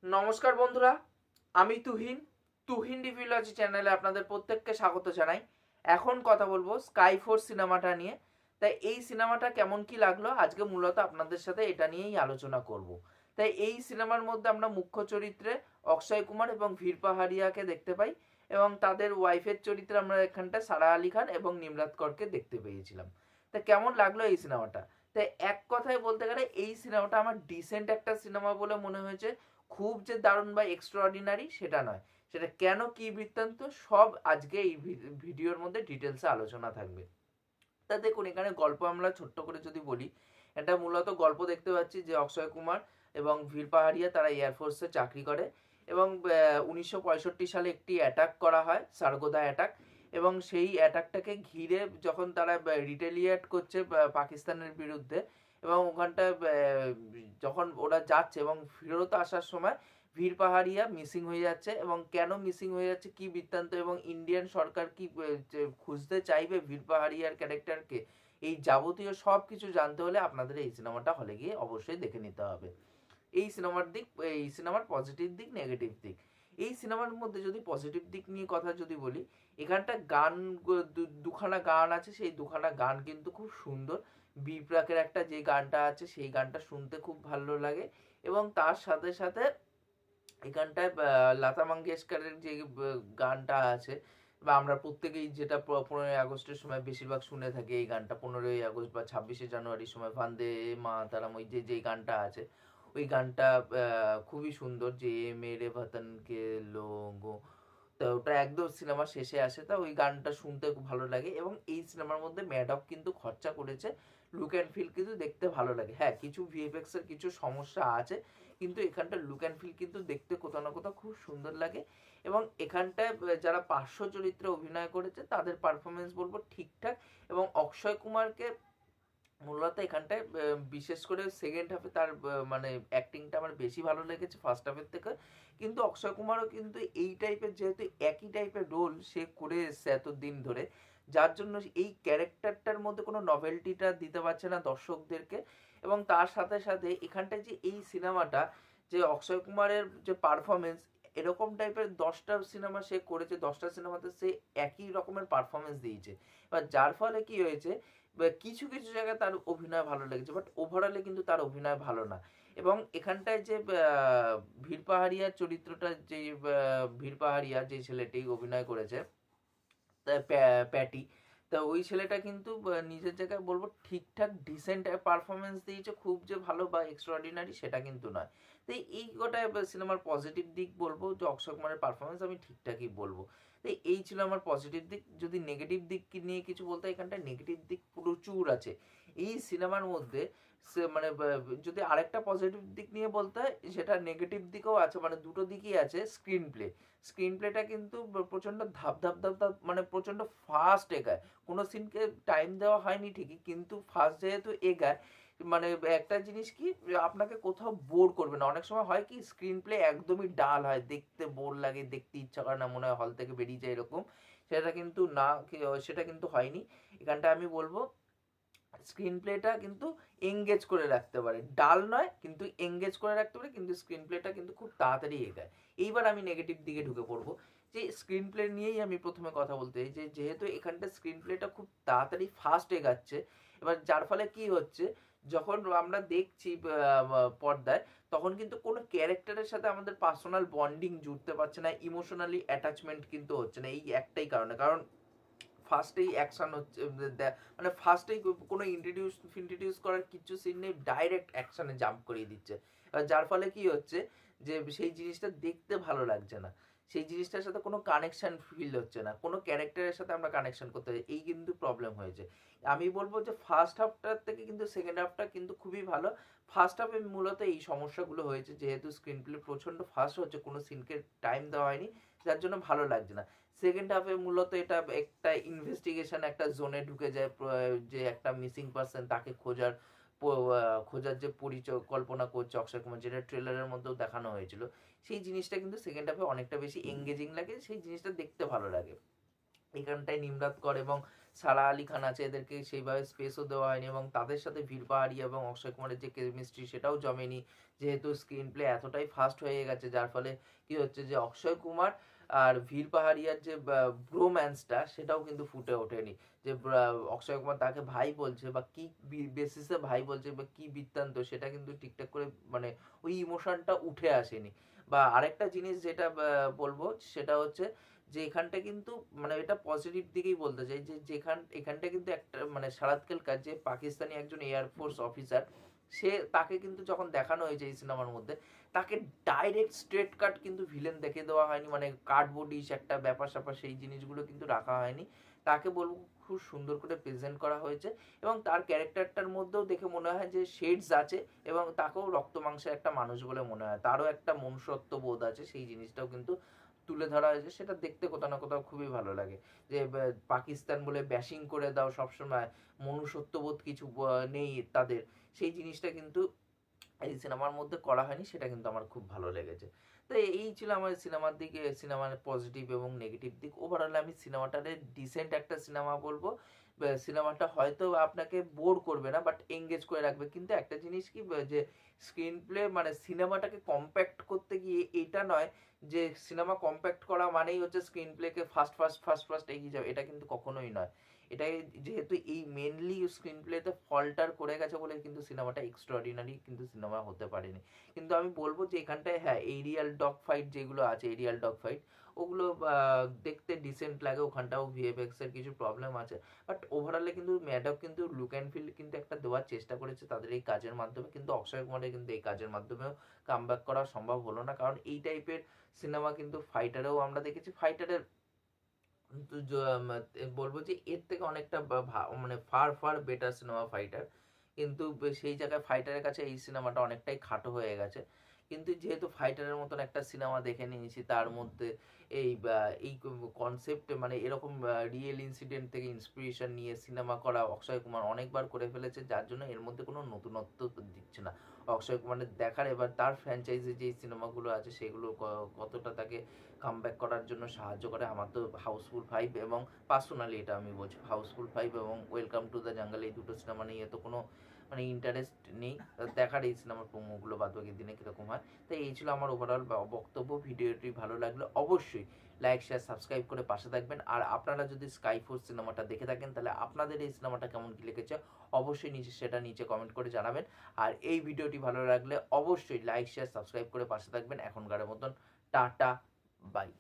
নমস্কার বন্ধুরা, আমি তুহিন রিভিউলজি চ্যানেলে আপনাদের প্রত্যেককে স্বাগত জানাই। এখন কথা বলবো স্কাই ফোর্স সিনেমাটা নিয়ে। তাই এই সিনেমাটা কেমন কি লাগলো আজকে মূলত আপনাদের সাথে এটা নিয়েই আলোচনা করব। তাই এই সিনেমার মধ্যে আমরা মুখ্য চরিত্রে অক্ষয় কুমার এবং ভীর পাহাড়িয়াকে দেখতে পাই এবং তাদের ওয়াইফের চরিত্রে আমরা এখানটা সারা আলি খান এবং নিমরাত করকে দেখতে পেয়েছিলাম। তা কেমন লাগলো এই সিনেমাটা? তাই এক কথায় বলতে গেলে এই সিনেমাটা আমার ডিসেন্ট একটা সিনেমা বলে মনে হয়েছে। খুব যে দারুণ বা এক্সট্রাঅর্ডিনারি সেটা নয়। সেটা কেন কি বৃত্তান্ত সব আজকে এই ভিডিওর মধ্যে ডিটেলসে আলোচনা থাকবে। তা দেখুন এখানে গল্প আমরা ছোট্ট করে যদি বলি, এটা মূলত গল্প দেখতে পাচ্ছি যে অক্ষয় কুমার এবং ভীর পাহাড়িয়া তারা এয়ারফোর্সে চাকরি করে এবং 1965 সালে একটি অ্যাটাক করা হয়, সার্গোদা অ্যাটাক। এবং সেই অ্যাটাকটাকে ঘিরে যখন তারা রিটেলিয়েট করছে পাকিস্তানের বিরুদ্ধে, এবং ওখানটায় যখন ওরা যাচ্ছে এবং ফেরত আসার সময় ভীর পাহাড়িয়া মিসিং হয়ে যাচ্ছে। এবং কেন মিসিং হয়ে যাচ্ছে, কি বৃত্তান্ত, এবং ইন্ডিয়ান সরকার কি খুঁজতে চাইবে ভীর পাহাড়িয়ার ক্যারেক্টারকে, এই যাবতীয় সব কিছু জানতে হলে আপনাদের এই সিনেমাটা হলে গিয়ে অবশ্যই দেখে নিতে হবে। এই সিনেমার দিক, এই সিনেমার পজিটিভ দিক, নেগেটিভ দিক। এই সিনেমার মধ্যে যদি পজিটিভ দিক নিয়ে কথা যদি বলি, এখানটা গান, দুখানা গান আছে, সেই দুখানা গান কিন্তু খুব সুন্দর। বিপ্রাকের একটা যে গানটা আছে সেই গানটা শুনতে খুব ভালো লাগে। এবং তার সাথে সাথে এখানটায় লতা মঙ্গেশকরের যে গানটা আছে, বা আমরা প্রত্যেকেই যেটা 15ই আগস্টের সময় বেশিরভাগ শুনে থাকি এই গানটা, 15ই আগস্ট বা 26শে জানুয়ারির সময় ভান্দে মাতারাম, ওই যে গানটা আছে, ওই গানটা খুবই সুন্দর, যে মেরে ভতন কে লোগো। তো ওটা একদম সিনেমার শেষে আসে, তা ওই গানটা শুনতে খুব ভালো লাগে। এবং এই সিনেমার মধ্যে ম্যাডক কিন্তু খরচা করেছে, লুক অ্যান্ড ফিল কিন্তু দেখতে ভালো লাগে। হ্যাঁ, কিছু ভিএফএক্স এর কিছু সমস্যা আছে, কিন্তু এখানটা লুক অ্যান্ড ফিল কিন্তু দেখতে কোথাও না কোথাও খুব সুন্দর লাগে। এবং এখানটায় যারা পার্শ্ব চরিত্রে অভিনয় করেছে তাদের পারফরমেন্স বলবো ঠিকঠাক। এবং অক্ষয় কুমারকে মূলত এখানটায় বিশেষ করে সেকেন্ড হাফে তার মানে অ্যাক্টিংটা আমার বেশি ভালো লেগেছে ফার্স্ট হাফের থেকে। কিন্তু অক্ষয় কুমারও কিন্তু এই টাইপের, যেহেতু একই টাইপের রোল সে করে এসছে এতদিন ধরে, যার জন্য এই ক্যারেক্টারটার মধ্যে কোনো নভেলটিটা দিতে পারছে না দর্শকদেরকে। এবং তার সাথে সাথে এখানটায় যে এই সিনেমাটা, যে অক্ষয় কুমারের যে পারফরমেন্স, এরকম টাইপের 10টা সিনেমা সে করেছে, 10টা সিনেমাতে সে একই রকমের পারফরমেন্স দিয়েছে। এবার যার ফলে কি হয়েছে, কিছু কিছু জায়গায় তার অভিনয় ভালো লেগেছে, বাট ওভারঅলে কিন্তু তার অভিনয় ভালো না। এবং এখানটায় যে ভীর পাহাড়িয়ার চরিত্রটা, যে ভীর পাহাড়িয়া যে ছেলেটি অভিনয় করেছে, প্যাটি, তা ওই ছেলেটা কিন্তু নিজের জায়গায় বলবো ঠিকঠাক ডিসেন্ট পারফরমেন্স দিয়েছে, খুব যে ভালো বা এক্সট্রাঅর্ডিনারি সেটা কিন্তু নয়। তো এই গোটায় সিনেমার পজিটিভ দিক বলবো যে অক্ষয় কুমারের পারফরমেন্স আমি ঠিকঠাকই বলবো। তো এই ছিল আমার পজিটিভ দিক। যদি নেগেটিভ দিক নিয়ে কিছু বলতে, এখানটা নেগেটিভ দিক প্রচুর আছে এই সিনেমার মধ্যে। মানে যদি আরেকটা পজিটিভ দিক নিয়ে বলতে হয়, সেটা নেগেটিভ দিকও আছে, মানে দুটো দিকই আছে। স্ক্রিন প্লেটা কিন্তু প্রচন্ড ধাপ ধাপ ধাপ ধাপ, মানে প্রচন্ড ফাস্ট এগায়। কোনো সিনকে টাইম দেওয়া হয়নি ঠিকই, কিন্তু ফাস্ট যেহেতু এগায়, মানে একটা জিনিস কি, আপনাকে কোথাও বোর করবে না। অনেক সময় হয় কি, স্ক্রিন প্লে একদমই ডাল হয়, দেখতে বোর লাগে, দেখতে ইচ্ছা করে না, মনে হয় হল থেকে বেরিয়ে যায় এরকম। সেটা কিন্তু না, সেটা কিন্তু হয়নি। এখানটা আমি বলবো স্ক্রিন প্লেটা কিন্তু এঙ্গেজ করে রাখতে পারে, ডাল নয় কিন্তু এঙ্গেজ করে রাখতে পারে, কিন্তু স্ক্রিন প্লেটা কিন্তু খুব তাড়াতাড়ি এগায়। এইবার আমি নেগেটিভ দিকে ঢুকে পড়বো, যে স্ক্রিন প্লে নিয়েই আমি প্রথমে কথা বলতে চাই, যে যেহেতু এখানটা স্ক্রিন প্লেটা খুব তাড়াতাড়ি ফাস্ট এগাচ্ছে, এবার যার ফলে কি হচ্ছে, যখন আমরা দেখছি পর্দায়, তখন কিন্তু কোনো ক্যারেক্টারের সাথে আমাদের পার্সোনাল বন্ডিং জুড়তে পারছে না, ইমোশনালি অ্যাটাচমেন্ট কিন্তু হচ্ছে না। এই একটাই কারণে, কারণ ফার্স্টেই অ্যাকশন হচ্ছে, মানে ফার্স্টেই কোনো ইন্ট্রোডিউস করার কিছু সিন নেই, ডাইরেক্ট অ্যাকশনে জাম্প করিয়ে দিচ্ছে। যার ফলে কি হচ্ছে, যে সেই জিনিসটা দেখতে ভালো লাগছে না, সেই জিনিসটার সাথে কোনো কানেকশন ফিল হচ্ছে না, কোনো ক্যারেক্টারের সাথে আমরা কানেকশন করতে পারি, এই কিন্তু প্রবলেম হয়েছে। আমি বলবো যে ফার্স্ট হাফটার থেকে কিন্তু সেকেন্ড হাফটা কিন্তু খুবই ভালো। ফার্স্ট হাফে মূলত এই সমস্যাগুলো হয়েছে, যেহেতু স্ক্রিন প্লে প্রচণ্ড ফাস্ট হচ্ছে, কোনো সিনকে টাইম দেওয়া হয়নি, যার জন্য ভালো লাগছে না। সেকেন্ড হাফে মূলত এটা একটা ইনভেস্টিগেশন একটা জোনে ঢুকে যায়, যে একটা মিসিং পার্সন তাকে খোঁজার যে পরিকল্পনা করছে অক্ষয় কুমার, যেটা ট্রেলারের মধ্যেও দেখানো হয়েছিল, সেই জিনিসটা কিন্তু সেকেন্ড হাফে অনেকটা বেশি এঙ্গেজিং লাগে, সেই জিনিসটা দেখতে ভালো লাগে। এখানটায় নিমরাত কর এবং সারা আলি খান আছে, এদেরকে সেইভাবে স্পেসও দেওয়া হয়নি এবং তাদের সাথে ভীর পাহাড়িয়া এবং অক্ষয় কুমারের যে কেমিস্ট্রি সেটাও জমেনি, যেহেতু স্ক্রিন প্লে এতটাই ফাস্ট হয়ে গেছে, যার ফলে কি হচ্ছে যে অক্ষয় কুমার আর ভীর পাহাড়িয়ার যে ব্রোম্যান্সটা সেটাও কিন্তু ফুটে ওঠেনি, যে অক্ষয় কুমার তাকে ভাই বলছে বা কি বেসিসে ভাই বলছে বা কি বৃত্তান্ত, সেটা কিন্তু ঠিকঠাক করে মানে ওই ইমোশনটা উঠে আসেনি। বা আরেকটা জিনিস যেটা বলবো সেটা হচ্ছে যে এখানটা কিন্তু মানে এটা পজিটিভ দিকেই বলতে চাই, যে এখানটা কিন্তু একটা মানে শারাদ কেলকার যে পাকিস্তানি একজন এয়ারফোর্স অফিসার, তাকে কিন্তু যখন দেখানো হয়েছে এই সিনেমার মধ্যে, তাকে ডাইরেক্ট স্ট্রেট কাট কিন্তু ভিলেন দেখে দেওয়া হয়নি, মানে কার্ডবোর্ডিশ একটা ব্যাপার স্যাপার সেই জিনিসগুলো কিন্তু রাখা হয়নি। তাকে বলবো খুব সুন্দর করে প্রেজেন্ট করা হয়েছে এবং তার ক্যারেক্টারটার মধ্যেও দেখে মনে হয় যে শেডস আছে এবং তাকেও রক্ত মাংসের একটা মানুষ বলে মনে হয়, তারও একটা মনুষ্যত্ব বোধ আছে, সেই জিনিসটাও কিন্তু তুলে ধরা হয়েছে, সেটা দেখতে কোথাও না কোথাও খুবই ভালো লাগে। যে পাকিস্তান বলে ব্যাশিং করে দাও সবসময়, মনুষ্যত্ববোধ কিছু নেই তাদের, সেই জিনিসটা কিন্তু এই সিনেমার মধ্যে করা হয়নি, সেটা কিন্তু আমার খুব ভালো লেগেছে। তো এই ছিল আমার সিনেমার দিকে, সিনেমার পজিটিভ এবং নেগেটিভ দিক। ওভারঅল আমি সিনেমাটারে ডিসেন্ট একটা সিনেমা বলবো। সিনেমাটা হয়তো আপনাকে বোর করবে না, বাট এঙ্গেজ করে রাখবে। কিন্তু একটা জিনিস কি, যে স্ক্রিন প্লে মানে সিনেমাটাকে কম্প্যাক্ট করতে গিয়ে এটা নয় যে সিনেমা কম্প্যাক্ট করা মানেই হচ্ছে স্ক্রিন প্লেকে ফাস্ট ফাস্ট ফাস্ট ফাস্ট এগিয়ে যাবে, এটা কিন্তু কখনোই নয়। এটাই যেহেতু এই মেনলি স্ক্রিন প্লেতে ফল্টার করে গেছে বলে কিন্তু সিনেমাটা এক্সট্রাঅর্ডিনারি কিন্তু সিনেমা হতে পারেনি। কিন্তু আমি বলবো যে এখানটায় হ্যাঁ এরিয়াল ডগ ফাইট যেগুলো আছে, এরিয়াল ডগ ফাইট ওগুলো দেখতে ডিসেন্ট লাগে, ওখানটাও ভিএফএক্স এর কিছু প্রবলেম আছে, বাট ওভারঅলে কিন্তু ম্যাডক কিন্তু লুক অ্যান্ড ফিল কিন্তু একটা দেওয়ার চেষ্টা করেছে তাদের এই কাজের মাধ্যমে, কিন্তু অক্ষয় কুমারের কিন্তু এই কাজের মাধ্যমেও কামব্যাক করা সম্ভব হলো না, কারণ এই টাইপের সিনেমা কিন্তু ফাইটারেও আমরা দেখেছি, ফাইটারের কিন্তু বলবো যে এর থেকে অনেকটা মানে far far better cinema fighter, কিন্তু সেই জায়গায় ফাইটারের কাছে এই সিনেমাটা অনেকটাই খাটো হয়ে গেছে। কিন্তু যেহেতু ফাইটারের মতন একটা সিনেমা দেখে নিয়েছি, তার মধ্যে এই কনসেপ্ট মানে এরকম রিয়েল ইনসিডেন্ট থেকে ইন্সপিরেশন নিয়ে সিনেমা করা অক্ষয় কুমার অনেকবার করে ফেলেছে, যার জন্য এর মধ্যে কোনো নতুনত্ব দিচ্ছে না অক্ষয় কুমারের দেখার। এবার তার ফ্র্যাঞ্চাইজি যে সিনেমাগুলো আছে সেগুলো কতটা তাকে কামব্যাক করার জন্য সাহায্য করে, আমার তো হাউসফুল 5 এবং পার্সোনালি এটা আমি বলছি হাউসফুল 5 এবং ওয়েলকাম টু দ্য জঙ্গল, এই দুটো সিনেমা নিয়ে তো কোনো মানে ইন্টারেস্ট নেই দেখার, এই সিনেমার প্রোমোগুলো বাদ বাকি দিনে কীরকম হয়। তাই এই ছিল আমার ওভারঅল বক্তব্য। ভিডিওটি ভালো লাগলে অবশ্যই লাইক শেয়ার সাবস্ক্রাইব করে পাশে থাকবেন। আর আপনারা যদি স্কাই ফোর্স সিনেমাটা দেখে থাকেন তাহলে আপনাদের এই সিনেমাটা কেমন কী লেগেছে অবশ্যই নিচে কমেন্ট করে জানাবেন। আর এই ভিডিওটি ভালো লাগলে অবশ্যই লাইক শেয়ার সাবস্ক্রাইব করে পাশে থাকবেন। এখনকার মতন টাটা, বাই।